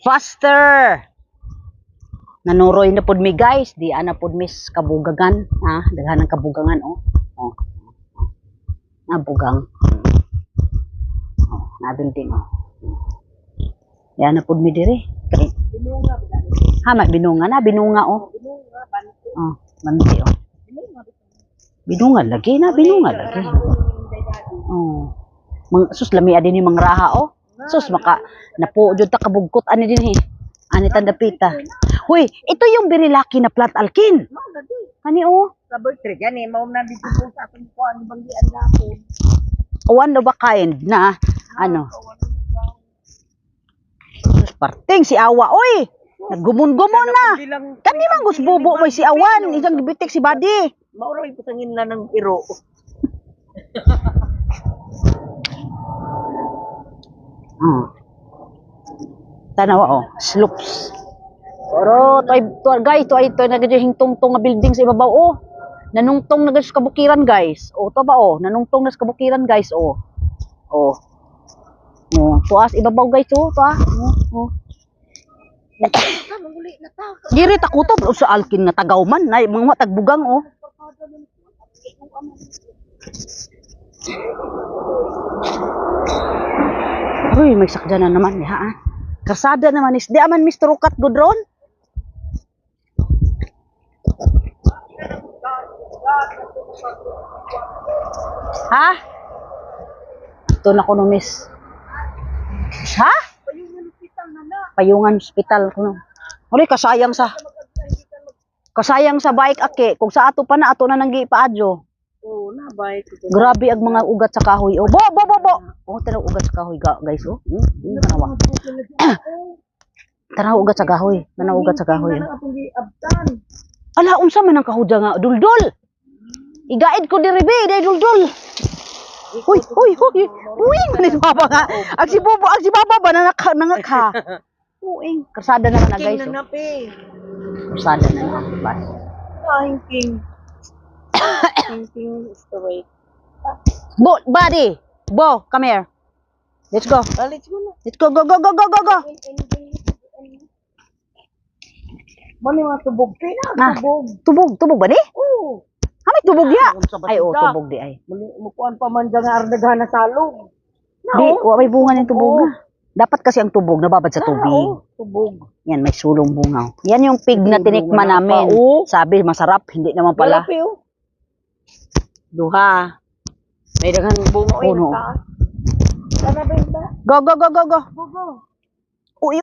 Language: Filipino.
Faster! Nanuroy na pod mi guys, di ana pod mis kabugagan, ha, daghan ng kabugangan oh. Oh. Nabugang. Oh, na building oh. Yan na pod mi dire. Binunga ba dali? Ha, may binunga na, binunga oh. Binunga banti. Oh, banti oh. Binunga lagi na, binunga lagi. Oh. Sus lami adin ni mangraha oh. Sus maka napo jud ta kabugkot ani dinhi. Ani tandapita. Hoy, ito yung birilaki na plant alkin. Mao lagi. Kani oh. Sa birthday gani mao na dito sa akong kuan banggian gapon. One of a kind na ano. Sus parting si Awa oy. Naggumun-gumon na. Kani man gus bubo may si Awan, isang gibitik si Badi. Mao ra iputangin na ng piro. Tanawa oh, slopes. Pero guys, to nagahing tungtong nga building sa ibabaw oh. Nanungtong na sa kabukiran guys. Oh, to ba oh, nanungtong na sa kabukiran guys oh. Oh. Oh, tuas ibabaw guys oh, to ah. Oh. Diri ta kutob sa alkin nga tagaw man, nay mga tagbugang oh. Uy, may sakda na naman ha. Kasada naman is di aman Mr. Rukat Godron. Ha? Ito na ko no miss. Ha? Payungan hospital ko no. Uli kasayang sa bike ake kung sa ato pa na ato na nang gipaadyo. Oh, na bike. Grabe ang mga ugat sa kahoy. Oh, bo. Oh, tanaw ugat sa kahoy guys oh. Tanawa. Tanaw ugat sa kahoy. Tanaw ugat sa kahoy. Ala unsa man ang kahudya nga duldul. Igaid ko diri be, day duldul. Hoy. Uy, manit baba nga. Ang si baba ba nangaka. Uing, kasada na guys. King na pe. Kasada na bas. King. King straight. Buddy. Bo, come here. Let's go. Let's go na. Let's go. Mani mga tubog. Tubog ba ni? Oo. May tubog ya. Ay, tubog di ay. Mukuan pa man dyan nga ardaghan na salong. Di, may bunga ng tubog na. Dapat kasi ang tubog nababad sa tubig. Tubog. Yan, may sulong bunga. Yan yung pig na tinikman namin. Sabi, masarap. Hindi naman pala. Duha. May daghang bunga. Puno. Sana ba yun ba? Go. Go.